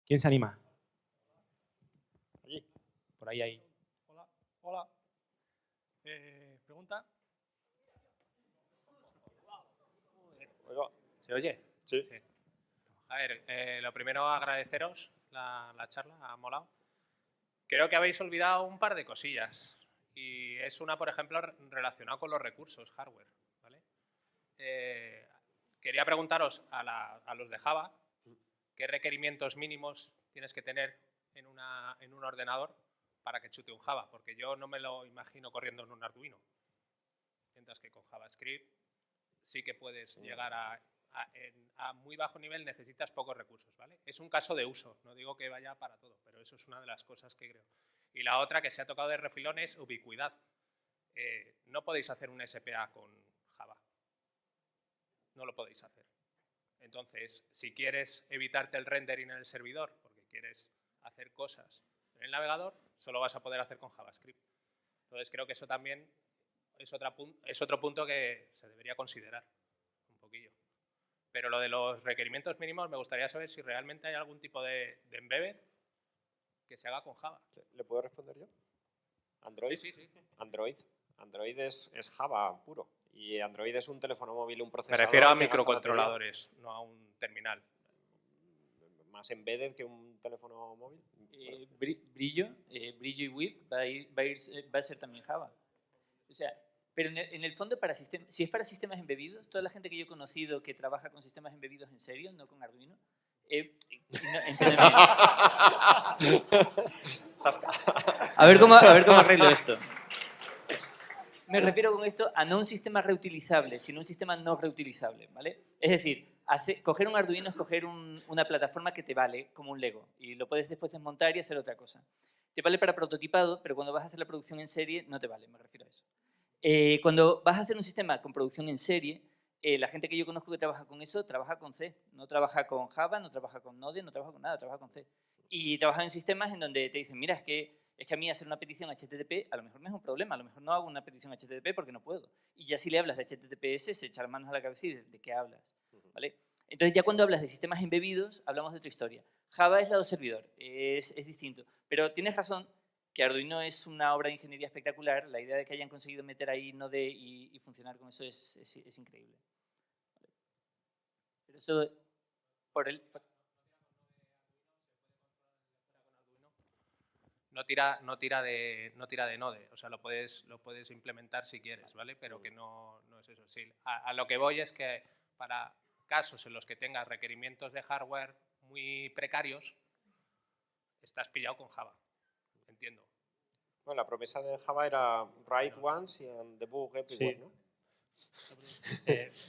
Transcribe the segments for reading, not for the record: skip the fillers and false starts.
¿Quién se anima? Allí. Por ahí. Hola, hola. Pregunta. Oiga. ¿Se oye? Sí. A ver, lo primero agradeceros la charla, ha molado. Creo que habéis olvidado un par de cosillas. Y es una, por ejemplo, relacionada con los recursos hardware. ¿Vale? Quería preguntaros a los de Java qué requerimientos mínimos tienes que tener en un ordenador para que chute un Java, porque yo no me lo imagino corriendo en un Arduino. Mientras que con JavaScript sí que puedes llegar a muy bajo nivel, necesitas pocos recursos, ¿vale? Es un caso de uso, no digo que vaya para todo, pero eso es una de las cosas que creo. Y la otra que se ha tocado de refilón es ubicuidad. No podéis hacer un SPA con Java. No lo podéis hacer. Entonces, si quieres evitarte el rendering en el servidor, porque quieres hacer cosas en el navegador, solo vas a poder hacer con JavaScript. Entonces, creo que eso también es otro punto que se debería considerar un poquillo. Pero lo de los requerimientos mínimos, me gustaría saber si realmente hay algún tipo de embedded que se haga con Java. ¿Le puedo responder yo? ¿Android? Sí. Android es Java puro. Y Android es un teléfono móvil, un Me procesador. refiero a que gasta microcontroladores, no a un terminal. batería. Más embedded que un teléfono móvil. Brillo y WIF va a ser también Java. O sea, pero en el fondo, si es para sistemas embebidos, toda la gente que yo he conocido que trabaja con sistemas embebidos en serio, no con Arduino, entiéndeme. A ver cómo arreglo esto. Me refiero con esto a no un sistema reutilizable, sino un sistema no reutilizable, ¿vale? Es decir, coger un Arduino es coger una plataforma que te vale como un Lego y lo puedes después desmontar y hacer otra cosa. Te vale para prototipado, pero cuando vas a hacer la producción en serie no te vale, me refiero a eso. Cuando vas a hacer un sistema con producción en serie, la gente que yo conozco que trabaja con eso, trabaja con C. No trabaja con Java, no trabaja con Node, no trabaja con nada, trabaja con C. Y trabaja en sistemas en donde te dicen, mira, es que a mí hacer una petición HTTP a lo mejor no es un problema, a lo mejor no hago una petición HTTP porque no puedo. Y ya si le hablas de HTTPS, se echa las manos a la cabeza y ¿de qué hablas? ¿Vale? Entonces ya cuando hablas de sistemas embebidos, hablamos de otra historia. Java es lado servidor, es distinto. Pero tienes razón que Arduino es una obra de ingeniería espectacular. La idea de que hayan conseguido meter ahí Node y funcionar con eso es increíble. Pero eso, No tira de Node, o sea, lo puedes implementar si quieres, ¿vale? Pero que no es eso. Sí, a lo que voy es que para casos en los que tengas requerimientos de hardware muy precarios, estás pillado con Java, entiendo. Bueno, la promesa de Java era write once and debug everywhere, Sí. ¿no?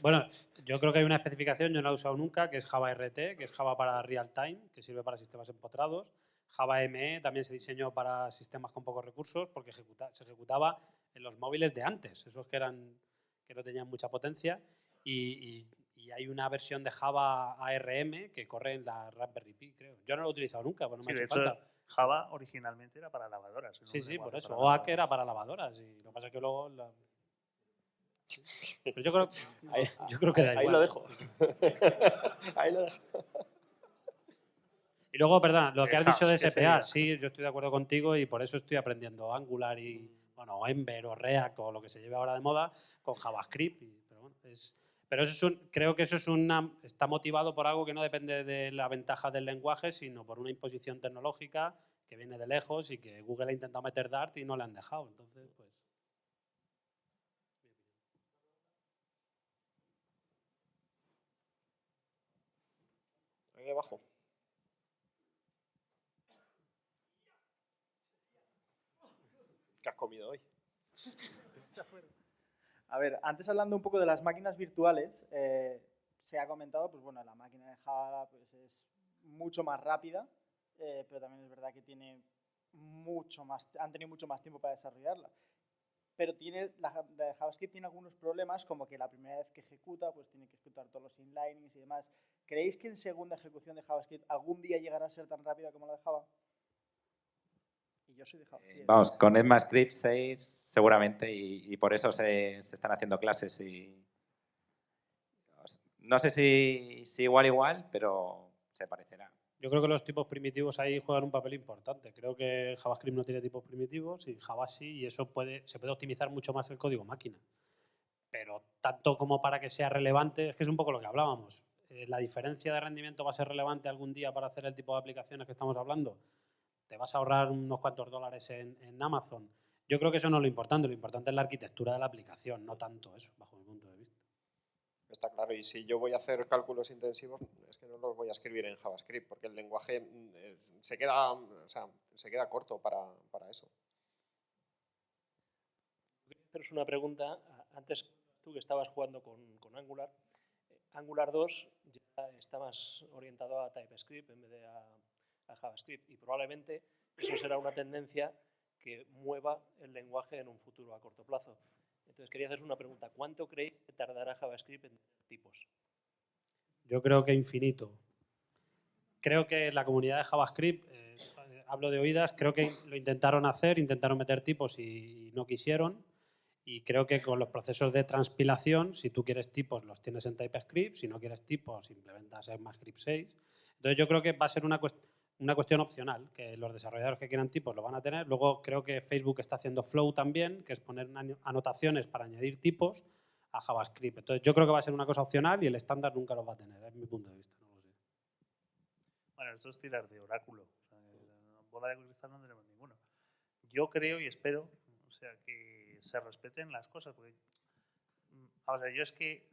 Bueno, yo creo que hay una especificación, yo no la he usado nunca, que es Java RT, que es Java para real time, que sirve para sistemas empotrados. Java ME también se diseñó para sistemas con pocos recursos porque se ejecutaba en los móviles de antes, esos que no tenían mucha potencia. Y hay una versión de Java ARM que corre en la Raspberry Pi, creo. Yo no lo he utilizado nunca, pues no me ha hecho falta. Java originalmente era para lavadoras. Sí, por eso. OAK era para lavadoras. Y lo que pasa es que luego... Pero yo creo que da igual. Ahí lo dejo. Ahí lo dejo. Y luego, perdón, lo que has dicho de ¿qué SPA, sería? sí, yo estoy de acuerdo contigo y por eso estoy aprendiendo Angular y, bueno, o Ember o React o lo que se lleve ahora de moda con JavaScript. Pero creo que eso está motivado por algo que no depende de la ventaja del lenguaje, sino por una imposición tecnológica que viene de lejos y que Google ha intentado meter Dart y no le han dejado. Entonces, pues... Ahí abajo. ¿Qué has comido hoy? A ver, antes hablando un poco de las máquinas virtuales, se ha comentado, pues bueno, la máquina de Java pues es mucho más rápida, pero también es verdad que han tenido mucho más tiempo para desarrollarla. Pero la de JavaScript tiene algunos problemas, como que la primera vez que ejecuta, pues tiene que ejecutar todos los inlinings y demás. ¿Creéis que en segunda ejecución de JavaScript algún día llegará a ser tan rápida como la de Java? Y yo soy de Java. Vamos, con ECMAScript 6 seguramente y por eso se están haciendo clases y no sé si igual, pero se parecerá. Yo creo que los tipos primitivos ahí juegan un papel importante. Creo que JavaScript no tiene tipos primitivos y Java sí, y eso se puede optimizar mucho más el código máquina. Pero tanto como para que sea relevante, es que es un poco lo que hablábamos. ¿La diferencia de rendimiento va a ser relevante algún día para hacer el tipo de aplicaciones que estamos hablando? ¿Te vas a ahorrar unos cuantos dólares en Amazon? Yo creo que eso no es lo importante es la arquitectura de la aplicación, no tanto eso, bajo mi punto de vista. Está claro, y si yo voy a hacer cálculos intensivos, es que no los voy a escribir en JavaScript, porque el lenguaje se queda corto para eso. Pero es una pregunta, antes tú que estabas jugando con Angular, Angular 2 ya está más orientado a TypeScript en vez de a JavaScript, y probablemente eso será una tendencia que mueva el lenguaje en un futuro a corto plazo. Entonces quería hacer una pregunta, ¿cuánto creéis que tardará JavaScript en tener tipos? Yo creo que infinito. Creo que la comunidad de JavaScript, hablo de oídas, creo que lo intentaron hacer, intentaron meter tipos y no quisieron. Y creo que con los procesos de transpilación, si tú quieres tipos, los tienes en TypeScript, si no quieres tipos, implementas ECMAScript 6. Entonces yo creo que va a ser una cuestión opcional, que los desarrolladores que quieran tipos lo van a tener. Luego creo que Facebook está haciendo Flow también, que es poner anotaciones para añadir tipos a JavaScript. Entonces yo creo que va a ser una cosa opcional y el estándar nunca los va a tener, es mi punto de vista. No lo sé. Bueno, esto es tirar de oráculo. O sea, bola de cristal no tenemos ninguno. Yo creo y espero, o sea, que se respeten las cosas. Porque, o sea, yo es que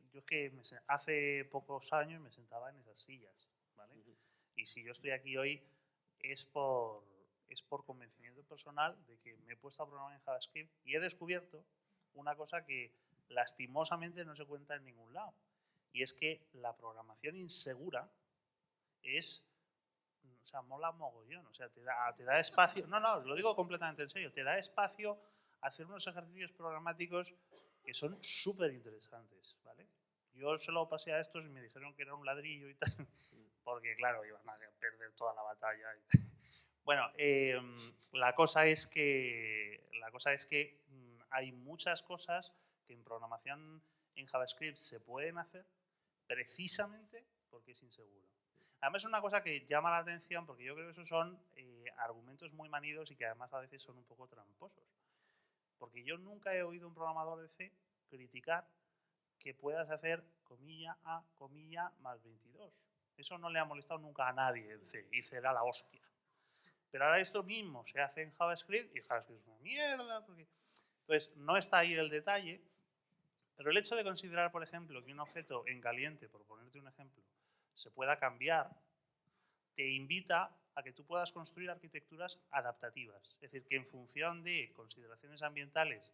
hace pocos años me sentaba en esas sillas, ¿vale? Y si yo estoy aquí hoy es por convencimiento personal de que me he puesto a programar en JavaScript y he descubierto una cosa que lastimosamente no se cuenta en ningún lado. Y es que la programación insegura es, o sea, mola mogollón, o sea, te da espacio, no, lo digo completamente en serio, te da espacio a hacer unos ejercicios programáticos que son súper interesantes, ¿vale? Yo se lo pasé a estos y me dijeron que era un ladrillo y tal, porque claro, iban a perder toda la batalla. Bueno, la cosa es que hay muchas cosas que en programación en JavaScript se pueden hacer precisamente porque es inseguro. Además es una cosa que llama la atención porque yo creo que esos son argumentos muy manidos y que además a veces son un poco tramposos. Porque yo nunca he oído un programador de C criticar que puedas hacer comilla a comilla más 22. Eso no le ha molestado nunca a nadie en C y será la hostia. Pero ahora esto mismo se hace en JavaScript y JavaScript es una mierda. Entonces no está ahí el detalle, pero el hecho de considerar, por ejemplo, que un objeto en caliente, por ponerte un ejemplo, se pueda cambiar, te invita a que tú puedas construir arquitecturas adaptativas. Es decir, que en función de consideraciones ambientales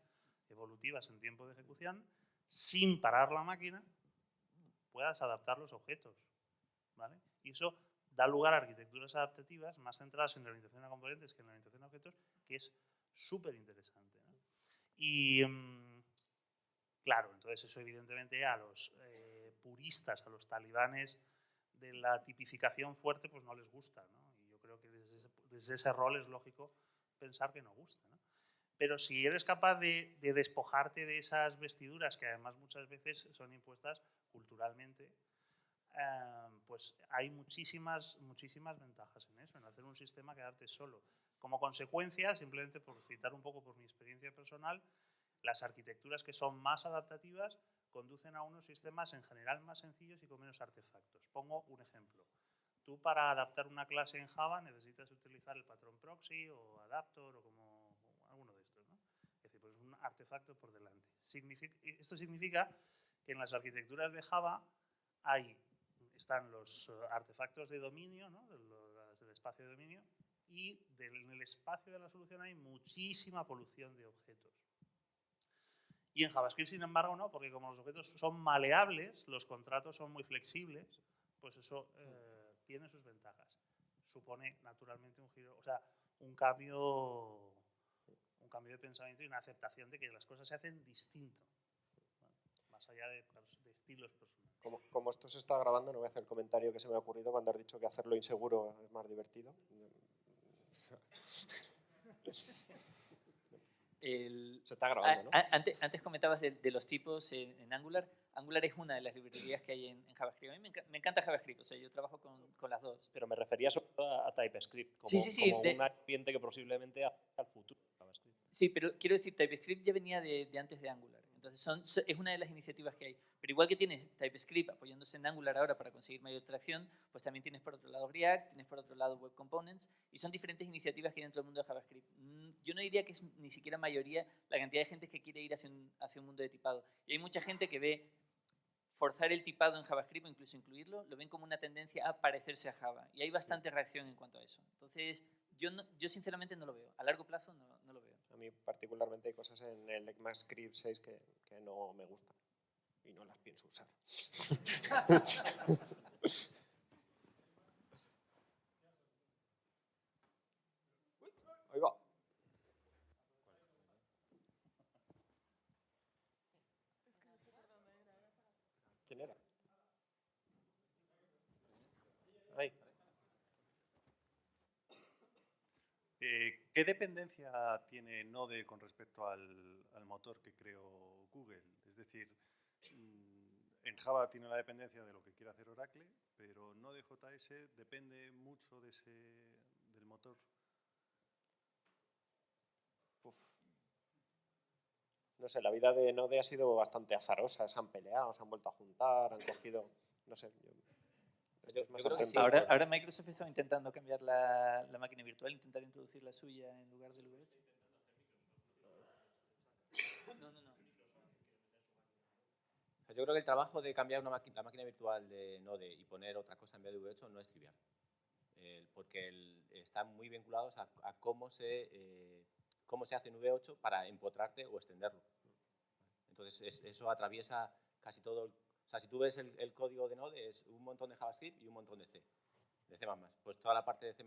evolutivas en tiempo de ejecución, sin parar la máquina, puedas adaptar los objetos, ¿vale? Y eso da lugar a arquitecturas adaptativas más centradas en la orientación a componentes que en la orientación a objetos, que es súper interesante, ¿no? Y claro, entonces eso evidentemente a los puristas, a los talibanes de la tipificación fuerte, pues no les gusta, ¿no? Y yo creo que desde ese rol es lógico pensar que no gusta, ¿no? Pero si eres capaz de despojarte de esas vestiduras, que además muchas veces son impuestas culturalmente, pues hay muchísimas ventajas en eso, en hacer un sistema que adapte solo. Como consecuencia, simplemente por citar un poco por mi experiencia personal, las arquitecturas que son más adaptativas conducen a unos sistemas en general más sencillos y con menos artefactos. Pongo un ejemplo. Tú para adaptar una clase en Java necesitas utilizar el patrón proxy o adaptor o como alguno de estos, ¿no? Es decir, pues es un artefacto por delante. Esto significa que en las arquitecturas de Java están los artefactos de dominio, ¿no? del espacio de dominio, y en el espacio de la solución hay muchísima polución de objetos. Y en JavaScript, sin embargo, no, porque como los objetos son maleables, los contratos son muy flexibles, pues eso tiene sus ventajas. Supone naturalmente un giro, o sea, un cambio de pensamiento y una aceptación de que las cosas se hacen distinto, ¿vale? Más allá de estilos personales. Como esto se está grabando, no voy a hacer el comentario que se me ha ocurrido cuando has dicho que hacerlo inseguro es más divertido. Se está grabando, ¿no? Antes comentabas de los tipos en Angular. Angular es una de las librerías que hay en JavaScript. A mí me encanta JavaScript, o sea, yo trabajo con las dos. Pero me refería sobre todo a TypeScript, como, Sí, como un ambiente que posiblemente al futuro de JavaScript. Sí, pero quiero decir, TypeScript ya venía de antes de Angular. Entonces es una de las iniciativas que hay. Pero igual que tienes TypeScript apoyándose en Angular ahora para conseguir mayor tracción, pues también tienes por otro lado React, tienes por otro lado Web Components, y son diferentes iniciativas que hay dentro del mundo de JavaScript. Yo no diría que es ni siquiera mayoría la cantidad de gente que quiere ir hacia un mundo de tipado. Y hay mucha gente que ve forzar el tipado en JavaScript o incluso incluirlo, lo ven como una tendencia a parecerse a Java. Y hay bastante reacción en cuanto a eso. Entonces, yo sinceramente no lo veo. A largo plazo no lo veo. A mí particularmente hay cosas en el ECMAScript 6 que no me gustan y no las pienso usar. Ahí va. ¿Quién era? Ahí. ¿Qué dependencia tiene Node con respecto al motor que creó Google? Es decir, en Java tiene la dependencia de lo que quiere hacer Oracle, pero Node.js depende mucho del motor. Uf. No sé, la vida de Node ha sido bastante azarosa. Se han peleado, se han vuelto a juntar, han cogido, no sé. Yo creo que sí. Ahora Microsoft está intentando cambiar la máquina virtual, intentar introducir la suya en lugar del V8. No. Yo creo que el trabajo de cambiar la máquina virtual de Node y poner otra cosa en vez de V8 no es trivial. Porque están muy vinculados a cómo se hace en V8 para empotrarte o extenderlo. Entonces, eso atraviesa casi todo. O sea, si tú ves el código de Node, es un montón de JavaScript y un montón de C, de C++. Pues toda la parte de C++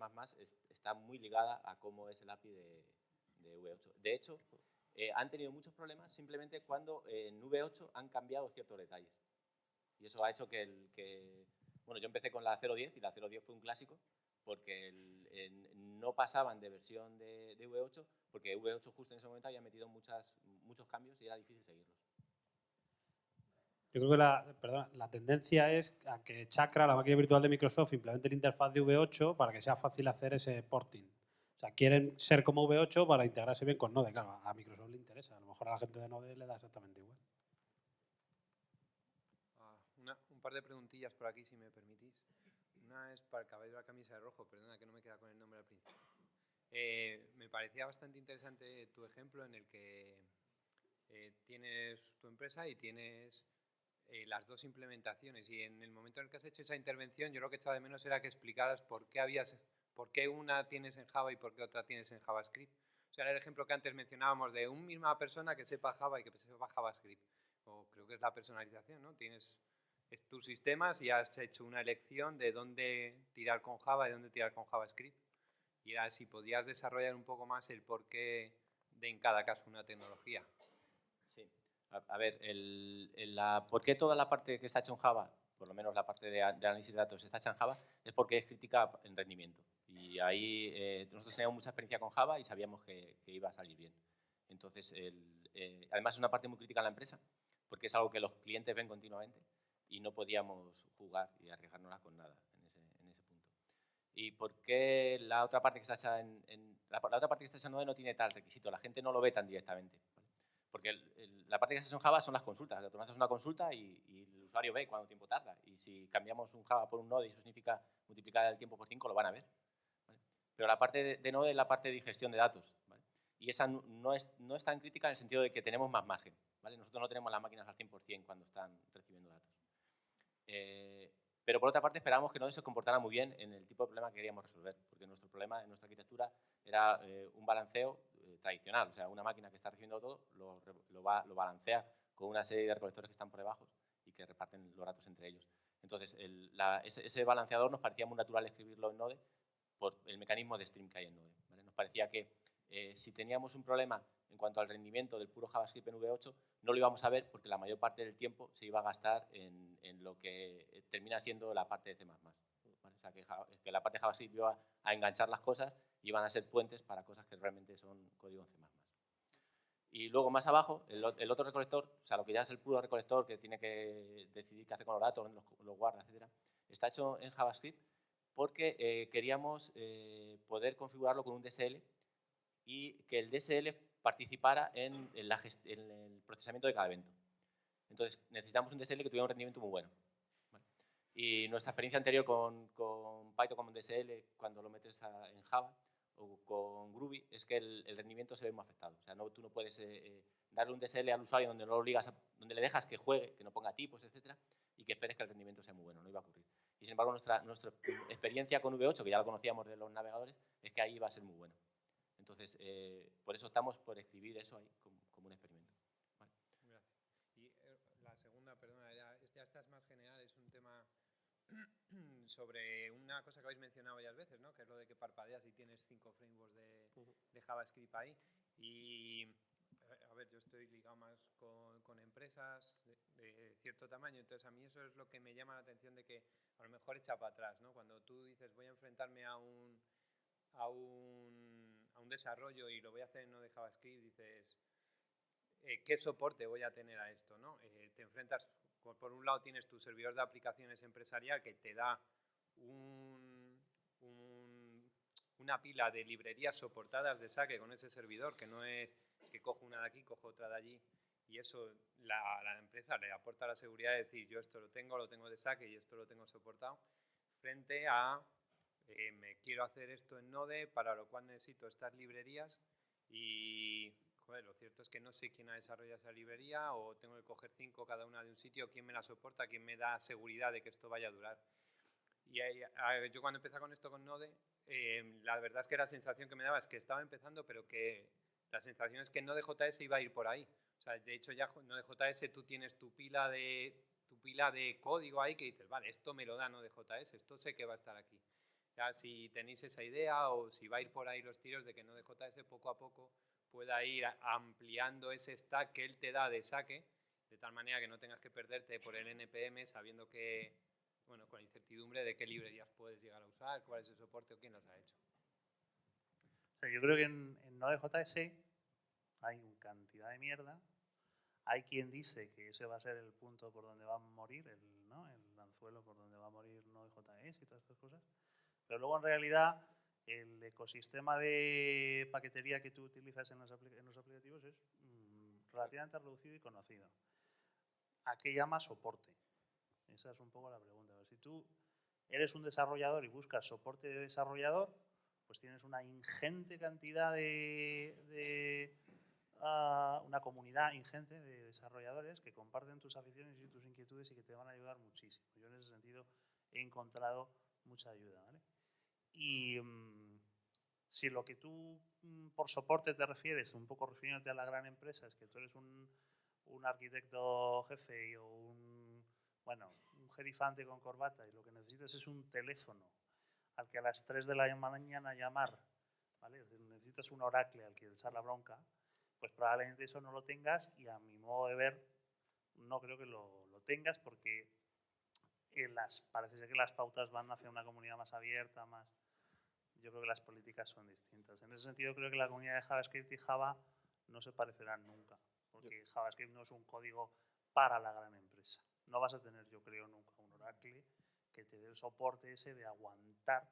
está muy ligada a cómo es el API de V8. De hecho, han tenido muchos problemas simplemente cuando en V8 han cambiado ciertos detalles. Y eso ha hecho bueno, yo empecé con la 0.10 y la 0.10 fue un clásico porque no pasaban de versión de V8 porque V8 justo en ese momento había metido muchos cambios y era difícil seguirlos. Yo creo que la tendencia es a que Chakra, la máquina virtual de Microsoft, implemente la interfaz de V8 para que sea fácil hacer ese porting. O sea, quieren ser como V8 para integrarse bien con Node. Claro, a Microsoft le interesa. A lo mejor a la gente de Node le da exactamente igual. Un par de preguntillas por aquí, si me permitís. Una es para el caballero de la camisa de rojo. Perdona que no me queda con el nombre al principio. Me parecía bastante interesante tu ejemplo en el que tienes tu empresa y tienes las dos implementaciones, y en el momento en el que has hecho esa intervención yo lo que echaba de menos era que explicaras por qué una tienes en Java y por qué otra tienes en JavaScript. O sea, era el ejemplo que antes mencionábamos de una misma persona que sepa Java y que sepa JavaScript. O creo que es la personalización, ¿no? Tienes tus sistemas y has hecho una elección de dónde tirar con Java y dónde tirar con JavaScript. Y era si podías desarrollar un poco más el porqué de en cada caso una tecnología. Sí. A ver, ¿por qué toda la parte que está hecha en Java, por lo menos la parte de análisis de datos está hecha en Java? Es porque es crítica en rendimiento. Y ahí nosotros teníamos mucha experiencia con Java y sabíamos que iba a salir bien. Entonces, además es una parte muy crítica en la empresa, porque es algo que los clientes ven continuamente y no podíamos jugar y arriesgárnosla con nada en ese punto. ¿Y por qué la otra parte que está hecha la otra parte que está hecha en Node no tiene tal requisito? La gente no lo ve tan directamente, ¿vale? Porque la parte que está hecha en Java son las consultas. Tú haces una consulta y el usuario ve cuánto tiempo tarda. Y si cambiamos un Java por un Node y eso significa multiplicar el tiempo por 5, lo van a ver, ¿vale? Pero la parte de Node es la parte de digestión de datos, ¿vale? Y esa no es tan crítica en el sentido de que tenemos más margen, ¿vale? Nosotros no tenemos las máquinas al 100% cuando están recibiendo datos. Pero por otra parte esperábamos que Node se comportara muy bien en el tipo de problema que queríamos resolver, porque nuestro problema en nuestra arquitectura era un balanceo tradicional, o sea, una máquina que está recibiendo todo lo balancea con una serie de recolectores que están por debajo y que reparten los datos entre ellos. Entonces, ese balanceador nos parecía muy natural escribirlo en Node por el mecanismo de stream que hay en Node, ¿vale? Nos parecía que si teníamos un problema en cuanto al rendimiento del puro JavaScript en V8, no lo íbamos a ver porque la mayor parte del tiempo se iba a gastar en lo que termina siendo la parte de C++. ¿Vale? O sea, que la parte de JavaScript iba a enganchar las cosas y iban a ser puentes para cosas que realmente son código en C++. Y luego más abajo, el otro recolector, o sea, lo que ya es el puro recolector que tiene que decidir qué hace con los datos, dónde los guarda, etc., está hecho en JavaScript porque queríamos poder configurarlo con un DSL y que el DSL participara en el procesamiento de cada evento. Entonces, necesitamos un DSL que tuviera un rendimiento muy bueno. ¿Vale? Y nuestra experiencia anterior con Python como DSL, cuando lo metes en Java o con Groovy, es que el rendimiento se ve muy afectado. O sea, tú no puedes darle un DSL al usuario donde, no lo obligas donde le dejas que juegue, que no ponga tipos, etcétera, y que esperes que el rendimiento sea muy bueno. No iba a ocurrir. Y sin embargo, nuestra experiencia con V8, que ya lo conocíamos de los navegadores, es que ahí iba a ser muy bueno. Entonces, por eso estamos por escribir eso ahí como un experimento. ¿Vale? Gracias. Y la segunda, perdona, ya esta es más general, es un tema sobre una cosa que habéis mencionado varias veces, ¿no? Que es lo de que parpadeas y tienes 5 frameworks de JavaScript ahí. Y, a ver, yo estoy ligado más con empresas de cierto tamaño, entonces a mí eso es lo que me llama la atención de que a lo mejor echa para atrás, ¿no? Cuando tú dices voy a enfrentarme a un desarrollo y lo voy a hacer en Node JavaScript, dices, ¿qué soporte voy a tener a esto, ¿no? Te enfrentas, por un lado tienes tu servidor de aplicaciones empresarial que te da una pila de librerías soportadas de saque con ese servidor, que no es que cojo una de aquí, cojo otra de allí, y eso la empresa le aporta la seguridad de decir, yo esto lo tengo de saque y esto lo tengo soportado, frente a me quiero hacer esto en Node, para lo cual necesito estas librerías y joder, lo cierto es que no sé quién ha desarrollado esa librería o tengo que coger 5 cada una de un sitio, quién me la soporta, quién me da seguridad de que esto vaya a durar. Y yo cuando empecé con esto con Node, la verdad es que la sensación que me daba es que estaba empezando, pero que la sensación es que Node.js iba a ir por ahí. O sea, de hecho ya Node.js tú tienes tu pila de código ahí que dices, vale, esto me lo da Node.js, esto sé que va a estar aquí. Ya si tenéis esa idea o si va a ir por ahí los tiros de que Node.js poco a poco pueda ir ampliando ese stack que él te da de saque, de tal manera que no tengas que perderte por el NPM sabiendo que, bueno, con la incertidumbre de qué librerías puedes llegar a usar, cuál es el soporte o quién las ha hecho. O sea, yo creo que en Node.js hay una cantidad de mierda. Hay quien dice que ese va a ser el punto por donde va a morir, el anzuelo por donde va a morir Node.js y todas estas cosas. Pero luego, en realidad, el ecosistema de paquetería que tú utilizas en los aplicativos es relativamente reducido y conocido. ¿A qué llama soporte? Esa es un poco la pregunta. Si tú eres un desarrollador y buscas soporte de desarrollador, pues tienes una ingente cantidad una comunidad ingente de desarrolladores que comparten tus aficiones y tus inquietudes y que te van a ayudar muchísimo. Yo en ese sentido he encontrado mucha ayuda, ¿vale? Y si lo que tú por soporte te refieres, un poco refiriéndote a la gran empresa, es que tú eres un arquitecto jefe o un gerifante con corbata y lo que necesitas es un teléfono al que a las 3 de la mañana llamar, ¿vale? Es decir, necesitas un oracle al que echar la bronca, pues probablemente eso no lo tengas y a mi modo de ver no creo que lo tengas porque parece ser que las pautas van hacia una comunidad más abierta, yo creo que las políticas son distintas. En ese sentido creo que la comunidad de JavaScript y Java no se parecerán nunca, porque JavaScript no es un código para la gran empresa. No vas a tener, yo creo, nunca un oracle que te dé el soporte ese de aguantar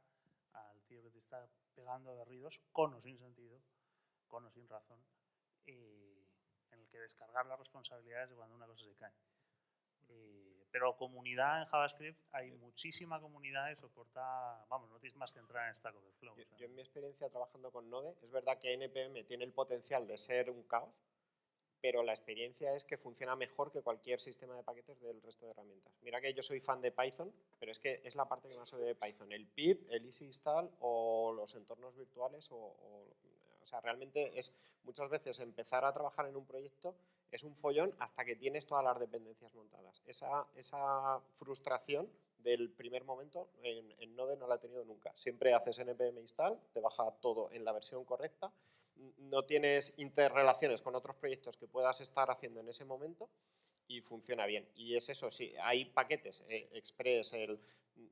al tío que te está pegando berridos, con o sin sentido, con o sin razón, en el que descargar las responsabilidades de cuando una cosa se cae. Pero comunidad en JavaScript, hay muchísima comunidad que soporta, no tienes más que entrar en Stack Overflow. Yo en mi experiencia trabajando con Node, es verdad que NPM tiene el potencial de ser un caos, pero la experiencia es que funciona mejor que cualquier sistema de paquetes del resto de herramientas. Mira que yo soy fan de Python, pero es que es la parte que más odio de Python, el pip, el easy install o los entornos virtuales o sea, realmente es muchas veces empezar a trabajar en un proyecto es un follón hasta que tienes todas las dependencias montadas. Esa frustración del primer momento en Node no la he tenido nunca. Siempre haces npm install, te baja todo en la versión correcta, no tienes interrelaciones con otros proyectos que puedas estar haciendo en ese momento y funciona bien. Y es eso, sí, hay paquetes, Express,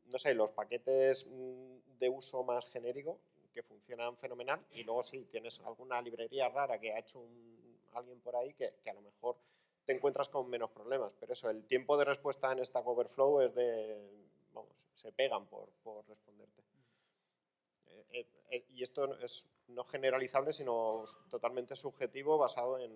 no sé, los paquetes de uso más genérico que funcionan fenomenal y luego sí, tienes alguna librería rara que ha hecho alguien por ahí que a lo mejor te encuentras con menos problemas. Pero eso, el tiempo de respuesta en Stack Overflow es se pegan por responderte. Y esto es no generalizable, sino totalmente subjetivo, basado en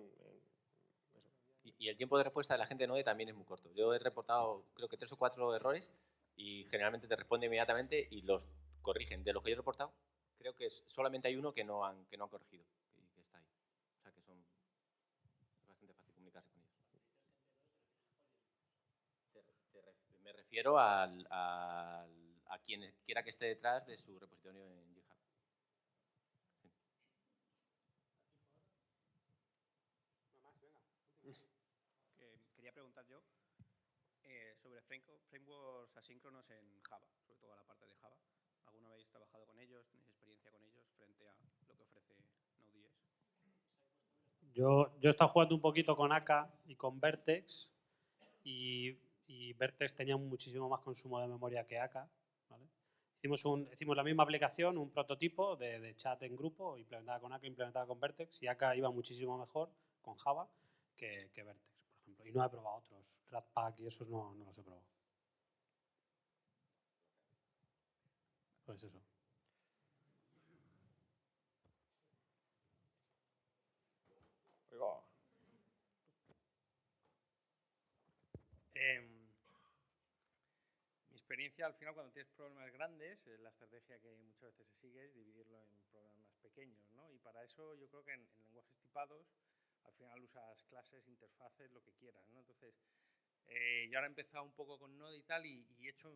eso. Y el tiempo de respuesta de la gente Node también es muy corto. Yo he reportado, creo que 3 o 4 errores y generalmente te responde inmediatamente y los corrigen. De los que yo he reportado, creo que solamente hay uno que no han corregido y que está ahí. O sea que es bastante fácil comunicarse con ellos. Me refiero a quien quiera que esté detrás de su repositorio en GitHub. Quería preguntar yo sobre frameworks asíncronos en Java, sobre todo la parte de Java. ¿Alguna vez habéis trabajado con ellos? ¿Tenéis experiencia con ellos frente a lo que ofrece Node.js? Yo he estado jugando un poquito con AK y con Vertex y Vertex tenía muchísimo más consumo de memoria que AK, ¿vale? Hicimos la misma aplicación, un prototipo de chat en grupo, implementada con AK, implementada con Vertex, y AK iba muchísimo mejor con Java que Vertex, por ejemplo. Y no he probado otros, Ratpack y esos no los he probado. Pues eso. Oiga. Mi experiencia, al final, cuando tienes problemas grandes, la estrategia que muchas veces se sigue es dividirlo en problemas pequeños, ¿no? Y para eso yo creo que en lenguajes tipados, al final usas clases, interfaces, lo que quieras, ¿no? Entonces, yo ahora he empezado un poco con Node y tal, y he hecho,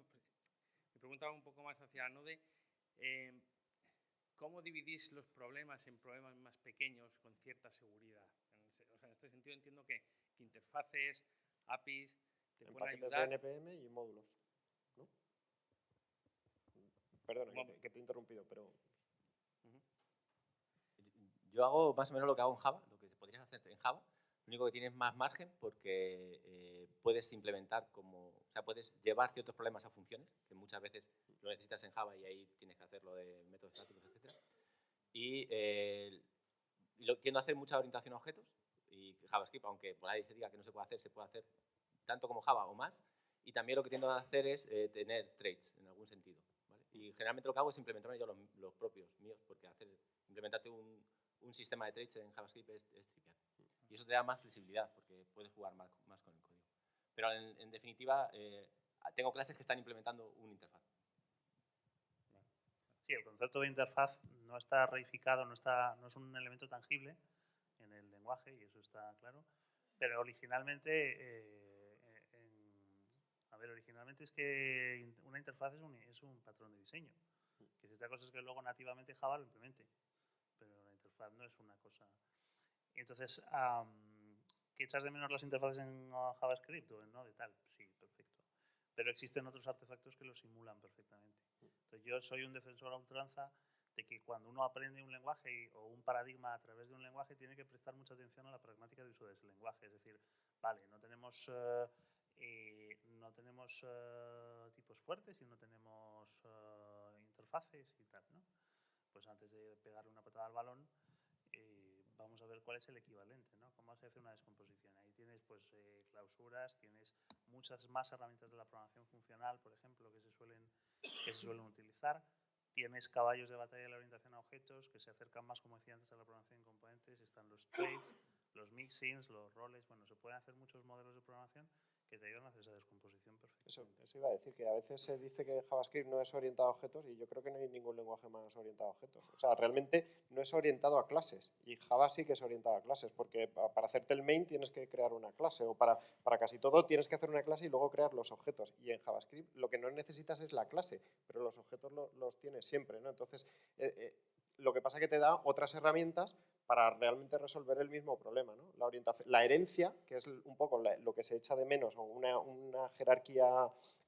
me preguntaba un poco más hacia Node, ¿cómo dividís los problemas en problemas más pequeños con cierta seguridad? En este sentido entiendo que interfaces, APIs, te en pueden paquetes ayudar. de NPM y módulos, ¿no? Perdona, que te he interrumpido, pero... Yo hago más o menos lo que hago en Java, lo que podrías hacer en Java. Lo único que tienes más margen porque puedes implementar puedes llevar ciertos problemas a funciones, que muchas veces lo necesitas en Java y ahí tienes que hacerlo de métodos estáticos, etc. Y tiendo a hacer mucha orientación a objetos y JavaScript, aunque por ahí se diga que no se puede hacer tanto como Java o más. Y también lo que tiendo a hacer es tener traits en algún sentido, ¿vale? Y generalmente lo que hago es implementarme yo los propios míos, porque implementarte un sistema de traits en JavaScript es trivial. Y eso te da más flexibilidad, porque puedes jugar más con el código. Pero en definitiva, tengo clases que están implementando una interfaz. Sí, el concepto de interfaz no está reificado, no es un elemento tangible en el lenguaje, y eso está claro. Pero originalmente, originalmente es que una interfaz es un patrón de diseño. Que otra cosa es que luego nativamente Java lo implemente, pero la interfaz no es una cosa. Y entonces, ¿que echas de menos las interfaces en JavaScript o en Node y tal? Sí, perfecto. Pero existen otros artefactos que lo simulan perfectamente. Entonces, yo soy un defensor a ultranza de que cuando uno aprende un lenguaje o un paradigma a través de un lenguaje, tiene que prestar mucha atención a la pragmática de uso de ese lenguaje. Es decir, vale, no tenemos tipos fuertes y no tenemos interfaces y tal, ¿no? Pues antes de pegarle una patada al balón, vamos a ver cuál es el equivalente, ¿no? Cómo se hace una descomposición. Ahí tienes pues clausuras, tienes muchas más herramientas de la programación funcional, por ejemplo, que se suelen utilizar. Tienes caballos de batalla de la orientación a objetos que se acercan más, como decía antes, a la programación en componentes. Están los traits, los mixins, los roles. Bueno, se pueden hacer muchos modelos de programación que te ayudan a hacer esa descomposición perfecta. Eso iba a decir, que a veces se dice que JavaScript no es orientado a objetos y yo creo que no hay ningún lenguaje más orientado a objetos. O sea, realmente no es orientado a clases y Java sí que es orientado a clases, porque para hacerte el main tienes que crear una clase, o para casi todo tienes que hacer una clase y luego crear los objetos. Y en JavaScript lo que no necesitas es la clase, pero los objetos los tienes siempre, ¿no? Entonces, lo que pasa es que te da otras herramientas para realmente resolver el mismo problema, ¿no? La herencia, que es un poco lo que se echa de menos, o una jerarquía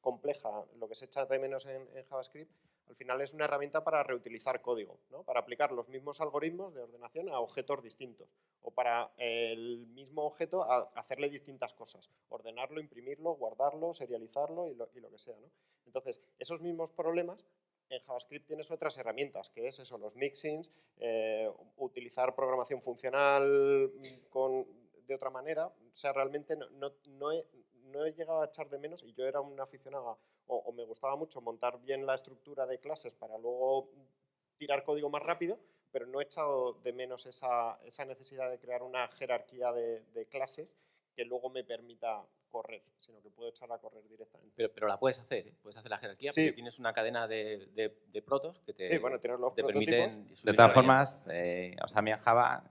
compleja, lo que se echa de menos en JavaScript, al final es una herramienta para reutilizar código, ¿no? Para aplicar los mismos algoritmos de ordenación a objetos distintos, o para el mismo objeto hacerle distintas cosas, ordenarlo, imprimirlo, guardarlo, serializarlo y lo que sea, ¿no? Entonces, esos mismos problemas en JavaScript tienes otras herramientas, que es eso, los mixins, utilizar programación funcional de otra manera. O sea, realmente no he llegado a echar de menos, y yo era un aficionado, o me gustaba mucho montar bien la estructura de clases para luego tirar código más rápido, pero no he echado de menos esa necesidad de crear una jerarquía de clases que luego me permita correr, sino que puedo echarla a correr directamente. Pero la puedes hacer, ¿eh? Puedes hacer la jerarquía, Sí. porque tienes una cadena de protos que te, Sí, bueno, tienes los te prototipos. permiten subir De todas la formas, o sea, a mí en Java,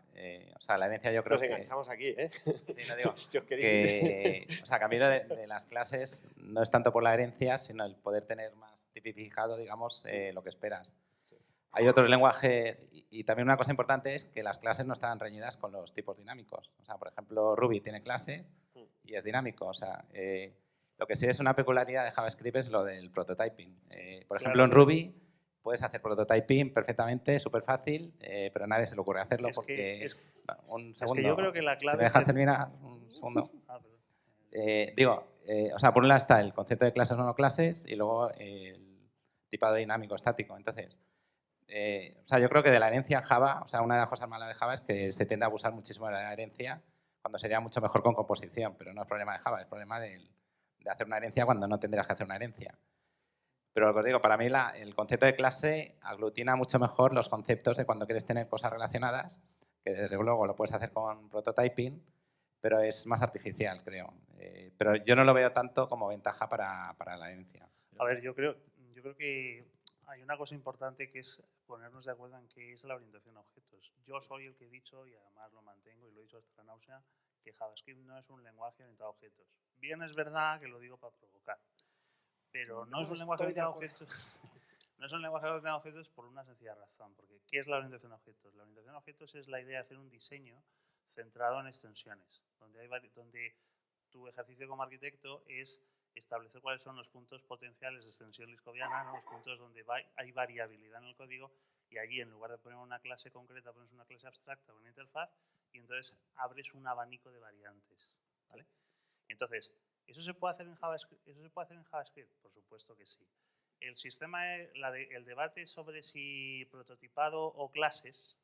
o sea, la herencia yo creo Nos que... enganchamos aquí, ¿eh? Sí, no digo, Si os queréis que, o sea, que a mí lo de las clases no es tanto por la herencia, sino el poder tener más tipificado, digamos, lo que esperas. Hay otro lenguaje, y también una cosa importante es que las clases no están reñidas con los tipos dinámicos. O sea, por ejemplo, Ruby tiene clases y es dinámico. O sea, lo que sí es una peculiaridad de JavaScript es lo del prototyping. Por ejemplo, en Ruby puedes hacer prototyping perfectamente, súper fácil, pero a nadie se le ocurre hacerlo porque... un segundo, yo creo que la clave... ¿Si me dejas terminar? Un segundo. O sea, por un lado está el concepto de clases o no clases y luego el tipado dinámico estático. Entonces, o sea, yo creo que de la herencia en Java, o sea, una de las cosas malas de Java es que se tiende a abusar muchísimo de la herencia cuando sería mucho mejor con composición, pero no es problema de Java, es problema de hacer una herencia cuando no tendrías que hacer una herencia. Pero lo que os digo, para mí el concepto de clase aglutina mucho mejor los conceptos de cuando quieres tener cosas relacionadas, que desde luego lo puedes hacer con prototyping, pero es más artificial, creo. Pero yo no lo veo tanto como ventaja para la herencia. A ver, yo creo que hay una cosa importante que es ponernos de acuerdo en qué es la orientación a objetos. Yo soy el que he dicho, y además lo mantengo y lo he dicho hasta la náusea, que JavaScript no es un lenguaje orientado a objetos. Bien es verdad que lo digo para provocar, pero no es un lenguaje orientado a objetos. No es un lenguaje orientado a objetos por una sencilla razón, porque ¿qué es la orientación a objetos? La orientación a objetos es la idea de hacer un diseño centrado en extensiones, donde tu ejercicio como arquitecto es establecer cuáles son los puntos potenciales de extensión liscoviana, ¿no? Los puntos donde hay variabilidad en el código, y allí en lugar de poner una clase concreta pones una clase abstracta con una interfaz y entonces abres un abanico de variantes, ¿vale? Entonces, ¿eso se puede hacer en JavaScript? Por supuesto que sí. El sistema, el debate sobre si prototipado o clases,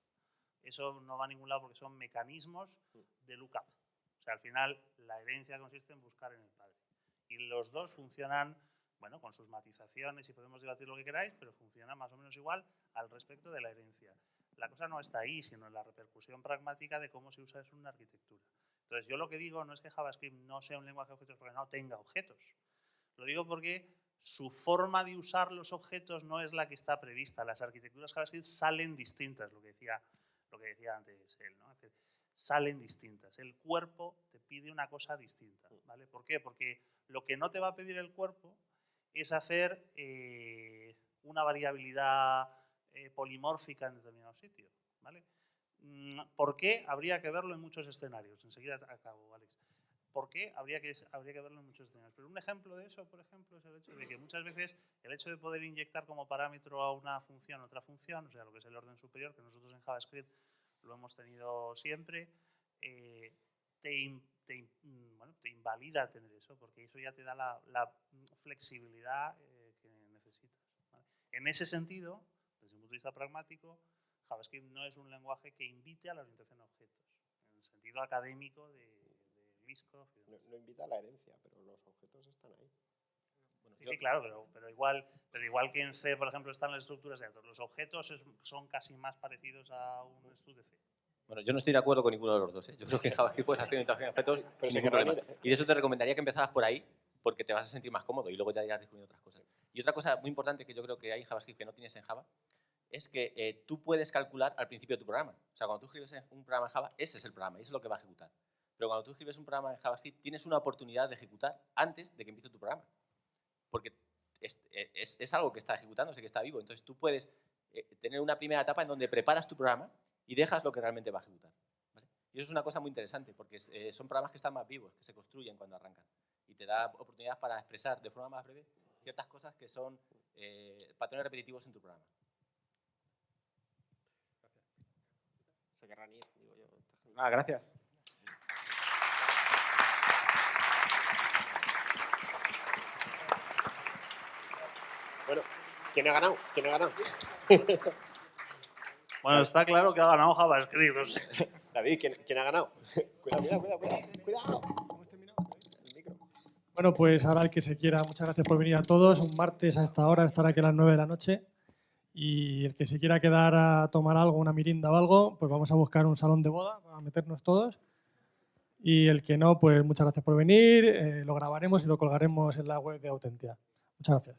eso no va a ningún lado porque son mecanismos de lookup. O sea, al final la herencia consiste en buscar en el padre. Y los dos funcionan, bueno, con sus matizaciones, y podemos debatir lo que queráis, pero funcionan más o menos igual al respecto de la herencia. La cosa no está ahí, sino en la repercusión pragmática de cómo se usa eso en una arquitectura. Entonces, yo lo que digo no es que JavaScript no sea un lenguaje de objetos porque no tenga objetos. Lo digo porque su forma de usar los objetos no es la que está prevista. Las arquitecturas JavaScript salen distintas, lo que decía antes él, ¿no? Es decir, salen distintas. El cuerpo te pide una cosa distinta, ¿vale? ¿Por qué? Porque lo que no te va a pedir el cuerpo es hacer una variabilidad polimórfica en determinado sitio, ¿vale? ¿Por qué? Habría que verlo en muchos escenarios. Enseguida acabo, Alex. ¿Por qué? Habría que verlo en muchos escenarios. Pero un ejemplo de eso, por ejemplo, es el hecho de que muchas veces el hecho de poder inyectar como parámetro a una función otra función, o sea, lo que es el orden superior, que nosotros en JavaScript lo hemos tenido siempre, te invalida tener eso, porque eso ya te da la flexibilidad que necesitas, ¿vale? En ese sentido, desde un punto de vista pragmático, JavaScript no es un lenguaje que invite a la orientación a objetos, en el sentido académico de Liskov. No invita a la herencia, pero los objetos están ahí. Bueno, sí, claro, pero igual que en C, por ejemplo, están las estructuras de datos. Los objetos son casi más parecidos a un std de C. Bueno, yo no estoy de acuerdo con ninguno de los dos, ¿eh? Yo creo que en JavaScript puedes hacer orientación a objetos sin ningún problema. Y de eso te recomendaría que empezaras por ahí, porque te vas a sentir más cómodo y luego ya irás descubriendo otras cosas. Y otra cosa muy importante que yo creo que hay en JavaScript que no tienes en Java es que tú puedes calcular al principio de tu programa. O sea, cuando tú escribes un programa en Java, ese es el programa y eso es lo que va a ejecutar. Pero cuando tú escribes un programa en JavaScript, tienes una oportunidad de ejecutar antes de que empiece tu programa. Porque es algo que está ejecutándose, que está vivo. Entonces tú puedes tener una primera etapa en donde preparas tu programa y dejas lo que realmente va a ejecutar, ¿vale? Y eso es una cosa muy interesante, porque son programas que están más vivos, que se construyen cuando arrancan. Y te da oportunidades para expresar de forma más breve ciertas cosas que son patrones repetitivos en tu programa. Se querrán ir, digo yo. Gracias. Bueno, ¿Quién ha ganado? ¿Quién ha ganado? Bueno, está claro que ha ganado JavaScript. O sea. David, ¿quién ha ganado? Cuidado. Hemos terminado. El micro. Bueno, pues ahora el que se quiera, muchas gracias por venir a todos. Un martes a esta hora, estar aquí a las 9 de la noche. Y el que se quiera quedar a tomar algo, una mirinda o algo, pues vamos a buscar un salón de boda para meternos todos. Y el que no, pues muchas gracias por venir. Lo grabaremos y lo colgaremos en la web de Autentia. Muchas gracias.